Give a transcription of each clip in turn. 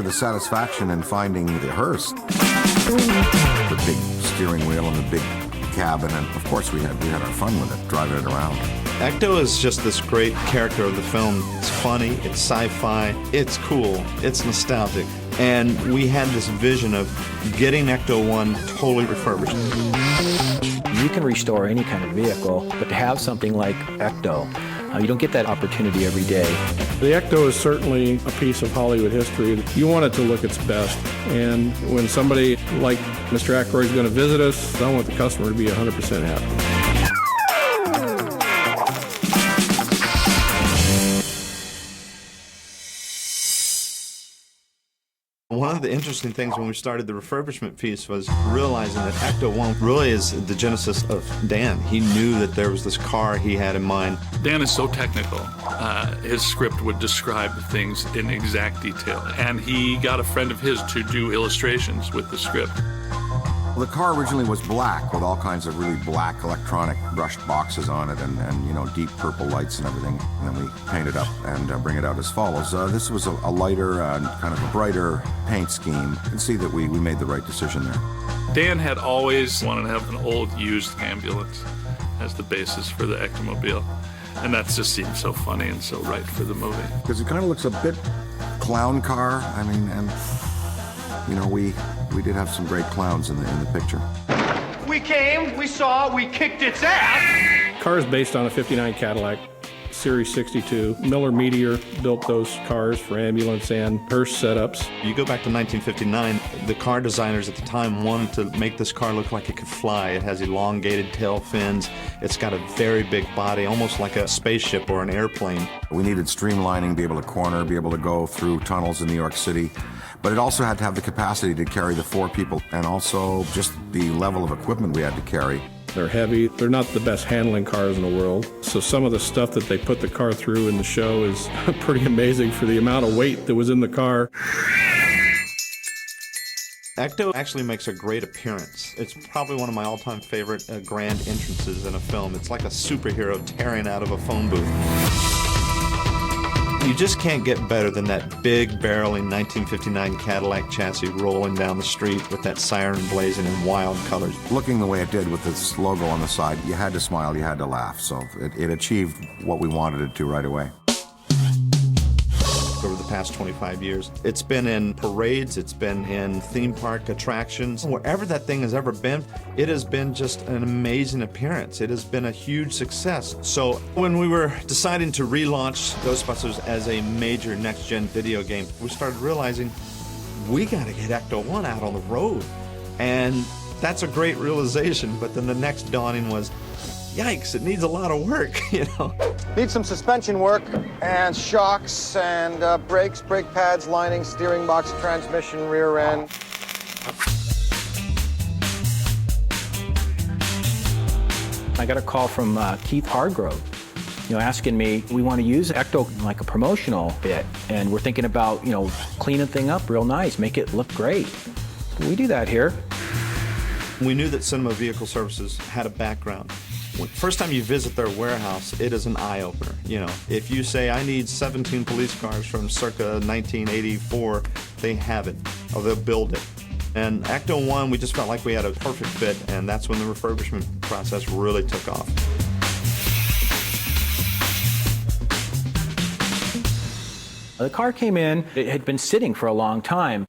the satisfaction in finding the hearse. The big steering wheel and the big cabin, and of course we had our fun with it, driving it around. Ecto is just this great character of the film. It's funny, it's sci-fi, it's cool, it's nostalgic. And we had this vision of getting Ecto-1 totally refurbished. You can restore any kind of vehicle, but to have something like Ecto, you don't get that opportunity every day. The Ecto is certainly a piece of Hollywood history. You want it to look its best. And when somebody like Mr. Aykroyd is going to visit us, I want the customer to be 100% happy. One of the interesting things when we started the refurbishment piece was realizing that Ecto-1 really is the genesis of Dan. He knew that there was this car he had in mind. Dan is so technical. His script would describe things in exact detail. And he got a friend of his to do illustrations with the script. The car originally was black with all kinds of really black electronic brushed boxes on it and you know, deep purple lights and everything. And then we paint it up and bring it out as follows. This was a lighter, kind of a brighter paint scheme. You can see that we made the right decision there. Dan had always wanted to have an old used ambulance as the basis for the Ectomobile. And that just seemed so funny and so right for the movie. Because it kind of looks a bit clown car. I mean, and you know, we did have some great clowns in the picture. We came, we saw, we kicked its ass. Car is based on a '59 Cadillac, Series 62. Miller Meteor built those cars for ambulance and hearse setups. You go back to 1959, the car designers at the time wanted to make this car look like it could fly. It has elongated tail fins. It's got a very big body, almost like a spaceship or an airplane. We needed streamlining, be able to corner, be able to go through tunnels in New York City. But it also had to have the capacity to carry the 4 people and also just the level of equipment we had to carry. They're heavy. They're not the best handling cars in the world. So some of the stuff that they put the car through in the show is pretty amazing for the amount of weight that was in the car. Ecto actually makes a great appearance. It's probably one of my all-time favorite grand entrances in a film. It's like a superhero tearing out of a phone booth. You just can't get better than that big barreling 1959 Cadillac chassis rolling down the street with that siren blazing in wild colors. Looking the way it did with this logo on the side, you had to smile, you had to laugh. So it achieved what we wanted it to right away. Over the past 25 years. It's been in parades, it's been in theme park attractions. Wherever that thing has ever been, it has been just an amazing appearance. It has been a huge success. So when we were deciding to relaunch Ghostbusters as a major next-gen video game, we started realizing we got to get Ecto-1 out on the road. And that's a great realization, but then the next dawning was, yikes, it needs a lot of work, you know. Needs some suspension work and shocks and brakes, brake pads, lining, steering box, transmission, rear end. I got a call from Keith Hargrove, asking me, we want to use Ecto like a promotional bit, and we're thinking about, cleaning thing up real nice, make it look great. We do that here. We knew that Cinema Vehicle Services had a background. First time you visit their warehouse, it is an eye-opener. If you say, I need 17 police cars from circa 1984, they have it, or they'll build it. And Ecto-1, we just felt like we had a perfect fit, and that's when the refurbishment process really took off. The car came in, it had been sitting for a long time.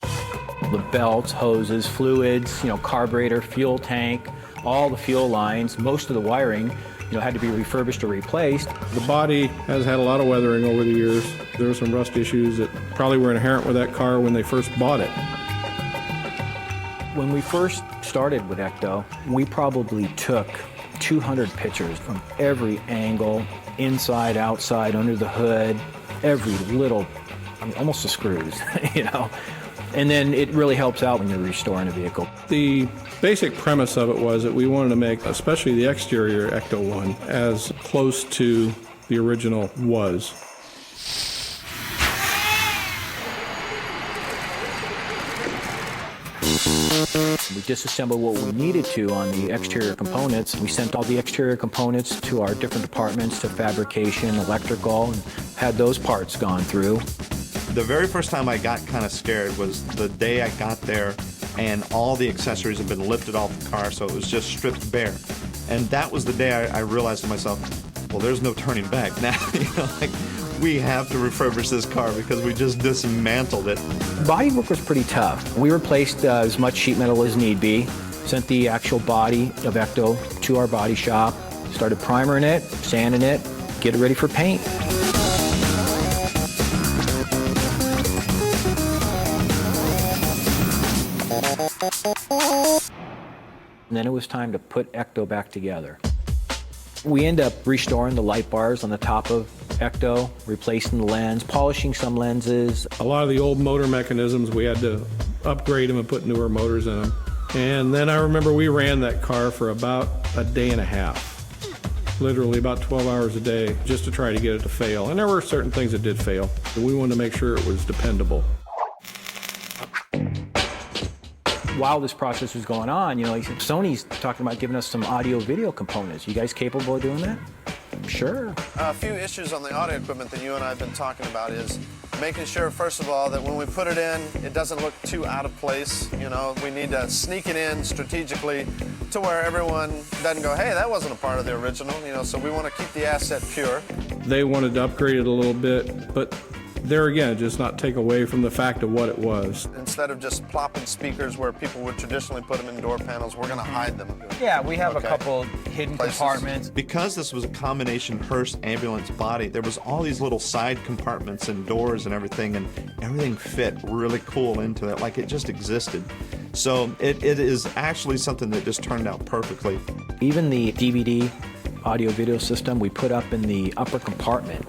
The belts, hoses, fluids, carburetor, fuel tank, all the fuel lines, most of the wiring, had to be refurbished or replaced. The body has had a lot of weathering over the years. There were some rust issues that probably were inherent with that car when they first bought it. When we first started with Ecto, we probably took 200 pictures from every angle, inside, outside, under the hood, every little, almost the screws, And then it really helps out when you're restoring a vehicle. The basic premise of it was that we wanted to make, especially the exterior Ecto-1, as close to the original was. We disassembled what we needed to on the exterior components. We sent all the exterior components to our different departments, to fabrication, electrical, and had those parts gone through. The very first time I got kind of scared was the day I got there and all the accessories had been lifted off the car, so it was just stripped bare. And that was the day I realized to myself, well, there's no turning back now. Like, we have to refurbish this car because we just dismantled it. Bodywork was pretty tough. We replaced as much sheet metal as need be, sent the actual body of Ecto to our body shop, started primering it, sanding it, get it ready for paint. And then it was time to put Ecto back together. We end up restoring the light bars on the top of Ecto, replacing the lens, polishing some lenses. A lot of the old motor mechanisms, we had to upgrade them and put newer motors in them. And then I remember we ran that car for about a day and a half, literally about 12 hours a day, just to try to get it to fail. And there were certain things that did fail. We wanted to make sure it was dependable. While this process was going on, Sony's talking about giving us some audio-video components. You guys capable of doing that? Sure. A few issues on the audio equipment that you and I have been talking about is making sure, first of all, that when we put it in, it doesn't look too out of place. We need to sneak it in strategically to where everyone doesn't go, hey, that wasn't a part of the original. So we want to keep the asset pure. They wanted to upgrade it a little bit, but there again, just not take away from the fact of what it was. Instead of just plopping speakers where people would traditionally put them in door panels, we're going to hide them. Yeah, we have a couple hidden Places. compartments. Because this was a combination hearse ambulance body, there was all these little side compartments and doors and everything fit really cool into it, like it just existed. So it is actually something that just turned out perfectly. Even the DVD audio-video system we put up in the upper compartment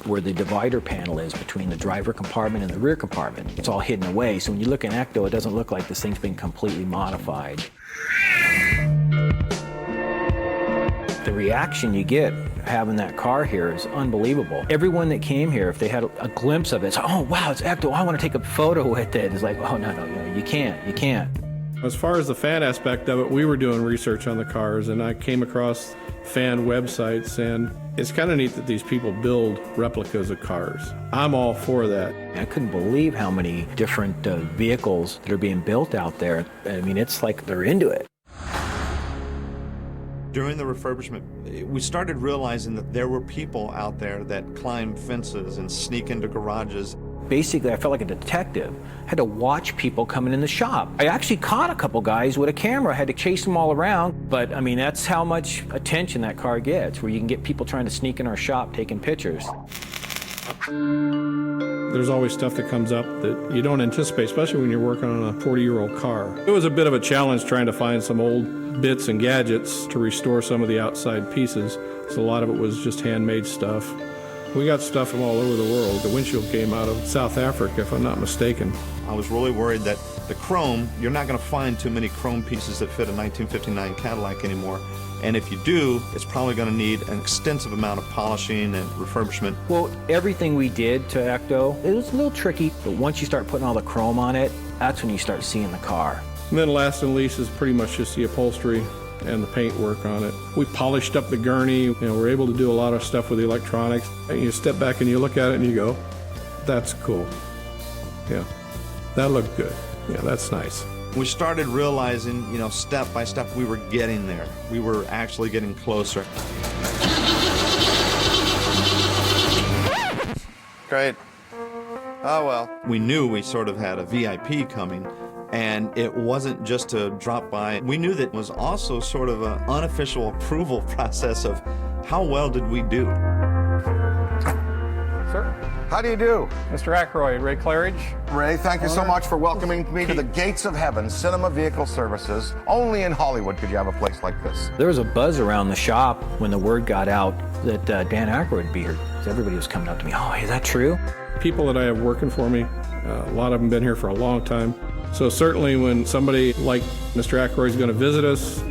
where the divider panel is between the driver compartment and the rear compartment. It's all hidden away, so when you look in Ecto, it doesn't look like this thing's been completely modified. The reaction you get having that car here is unbelievable. Everyone that came here, if they had a glimpse of it, it's, oh wow, it's Ecto, I want to take a photo with it. It's like, oh no, you can't. As far as the fan aspect of it, we were doing research on the cars, and I came across fan websites, and it's kind of neat that these people build replicas of cars. I'm all for that. I couldn't believe how many different vehicles that are being built out there. I mean, it's like they're into it. During the refurbishment, we started realizing that there were people out there that climb fences and sneak into garages. Basically, I felt like a detective. I had to watch people coming in the shop. I actually caught a couple guys with a camera. I had to chase them all around. But, I mean, that's how much attention that car gets, where you can get people trying to sneak in our shop taking pictures. There's always stuff that comes up that you don't anticipate, especially when you're working on a 40-year-old car. It was a bit of a challenge trying to find some old bits and gadgets to restore some of the outside pieces. So a lot of it was just handmade stuff. We got stuff from all over the world. The windshield came out of South Africa, if I'm not mistaken. I was really worried that the chrome, you're not going to find too many chrome pieces that fit a 1959 Cadillac anymore. And if you do, it's probably going to need an extensive amount of polishing and refurbishment. Well, everything we did to Ecto, it was a little tricky, but once you start putting all the chrome on it, that's when you start seeing the car. And then last and least is pretty much just the upholstery and the paint work on it. We polished up the gurney. We're able to do a lot of stuff with the electronics. And you step back and you look at it and you go, that's cool. Yeah, that looked good. Yeah, that's nice. We started realizing, step by step, we were getting there. We were actually getting closer. Great. Oh, well. We knew we sort of had a VIP coming, and it wasn't just to drop by. We knew that it was also sort of an unofficial approval process of how well did we do. Sir? How do you do? Mr. Aykroyd, Ray Claridge. Ray, thank you so much for welcoming me to the gates of heaven, Cinema Vehicle Services. Only in Hollywood could you have a place like this. There was a buzz around the shop when the word got out that Dan Aykroyd would be here. Everybody was coming up to me, oh, is that true? People that I have working for me, a lot of them been here for a long time. So certainly when somebody like Mr. Aykroyd is going to visit us,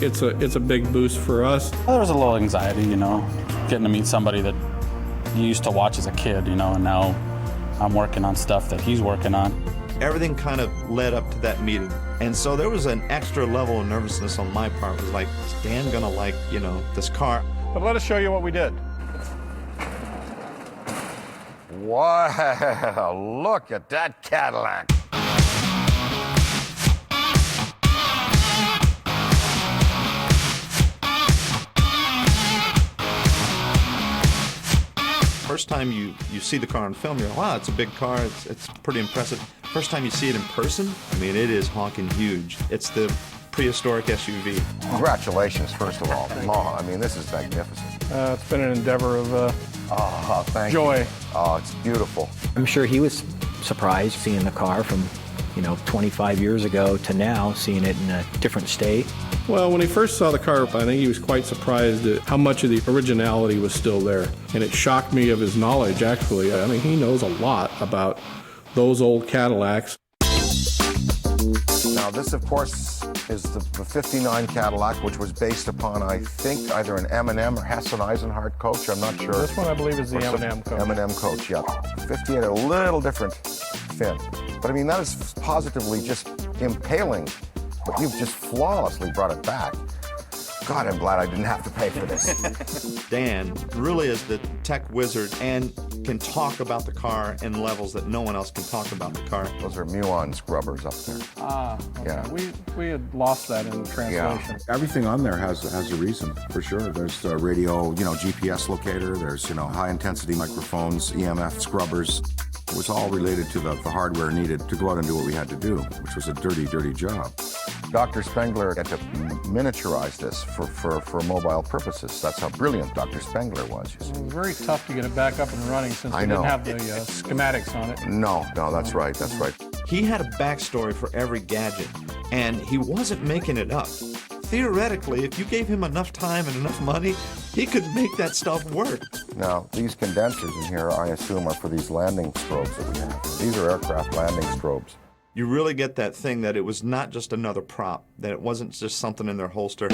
it's a big boost for us. There was a little anxiety, getting to meet somebody that you used to watch as a kid, and now I'm working on stuff that he's working on. Everything kind of led up to that meeting. And so there was an extra level of nervousness on my part. It was like, is Dan gonna like, this car? But let us show you what we did. Wow, look at that Cadillac. First time you see the car on film, you're like, wow, it's a big car, it's pretty impressive. First time you see it in person, I mean, it is honking huge. It's the prehistoric SUV. Congratulations, first of all. I mean, this is magnificent. It's been an endeavor of Thank joy. you. Oh, it's beautiful. I'm sure he was surprised seeing the car from, 25 years ago to now, seeing it in a different state. Well, when he first saw the car, I think he was quite surprised at how much of the originality was still there. And it shocked me of his knowledge, actually. I mean, he knows a lot about those old Cadillacs. Now, this, of course, is the 59 Cadillac, which was based upon, I think, either an M&M or Hess and Eisenhardt coach. I'm not sure. This one, I believe, is the M&M coach. M&M coach, yeah. 58, a little different fin. But, I mean, that is positively just impaling. But you've just flawlessly brought it back. God, I'm glad I didn't have to pay for this. Dan really is the tech wizard and can talk about the car in levels that no one else can talk about the car. Those are Muon scrubbers up there. Okay. Yeah. We had lost that in translation. Yeah. Everything on there has a reason, for sure. There's the radio, GPS locator. There's, high-intensity microphones, EMF scrubbers. It was all related to the hardware needed to go out and do what we had to do, which was a dirty, dirty job. Dr. Spengler had to miniaturize this for mobile purposes. That's how brilliant Dr. Spengler was, you see. It was very tough to get it back up and running since we didn't have the schematics on it. No, that's right, that's right. He had a backstory for every gadget, and he wasn't making it up. Theoretically, if you gave him enough time and enough money, he could make that stuff work. Now, these condensers in here, I assume, are for these landing strobes that we have. These are aircraft landing strobes. You really get that thing that it was not just another prop, that it wasn't just something in their holster.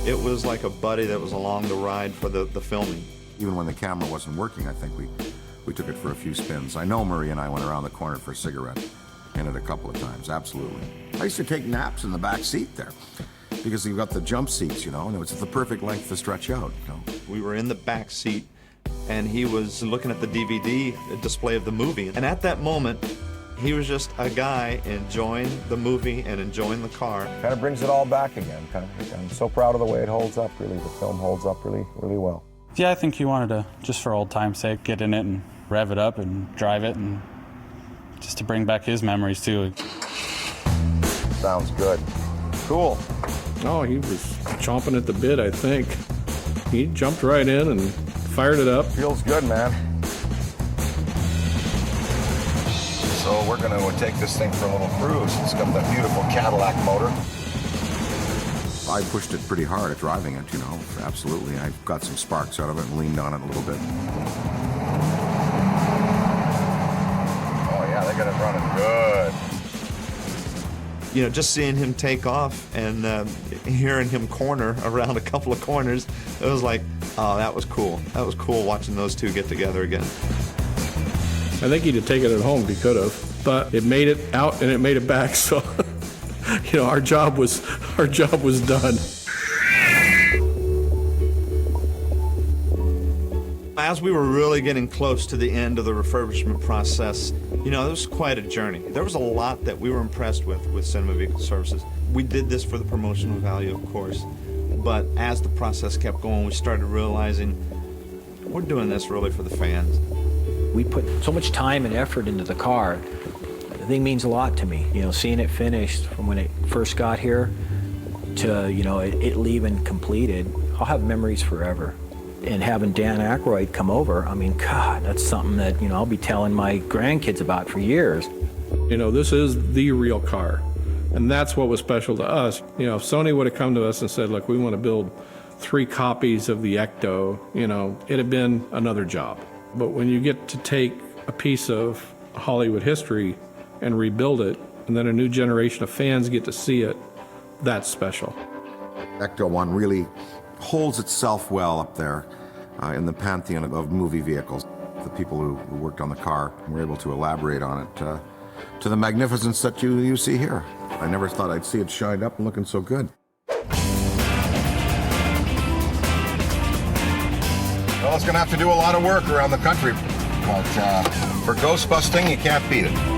It was like a buddy that was along the ride for the filming. Even when the camera wasn't working, I think we took it for a few spins. I know Murray and I went around the corner for a cigarette. In it a couple of times, absolutely. I used to take naps in the back seat there because you've got the jump seats, and it was the perfect length to stretch out. We were in the back seat, and he was looking at the DVD display of the movie. And at that moment, he was just a guy enjoying the movie and enjoying the car. Kind of brings it all back again. I'm so proud of the way it holds up, really. The film holds up really, really well. Yeah, I think he wanted to, just for old time's sake, get in it and rev it up and drive it, and just to bring back his memories, too. Sounds good. Cool. Oh, he was chomping at the bit, I think. He jumped right in and fired it up. Feels good, man. So we're going to take this thing for a little cruise. It's got that beautiful Cadillac motor. I pushed it pretty hard at driving it, absolutely. I got some sparks out of it and leaned on it a little bit. Oh, yeah, they got it running good. Just seeing him take off and hearing him corner around a couple of corners, it was like, oh, that was cool. That was cool watching those two get together again. I think he'd have taken it home if he could have, but it made it out and it made it back, so our job was done. As we were really getting close to the end of the refurbishment process, it was quite a journey. There was a lot that we were impressed with Cinema Vehicle Services. We did this for the promotional value, of course, but as the process kept going, we started realizing we're doing this really for the fans. We put so much time and effort into the car. The thing means a lot to me. Seeing it finished from when it first got here to, it leaving completed, I'll have memories forever. And having Dan Aykroyd come over, God, that's something that, I'll be telling my grandkids about for years. This is the real car. And that's what was special to us. If Sony would have come to us and said, look, we want to build 3 copies of the Ecto, it'd have been another job. But when you get to take a piece of Hollywood history and rebuild it, and then a new generation of fans get to see it, that's special. Ecto-1 really holds itself well up there in the pantheon of movie vehicles. The people who worked on the car were able to elaborate on it to the magnificence that you see here. I never thought I'd see it shined up and looking so good. Well, it's going to have to do a lot of work around the country. But for ghost busting, you can't beat it.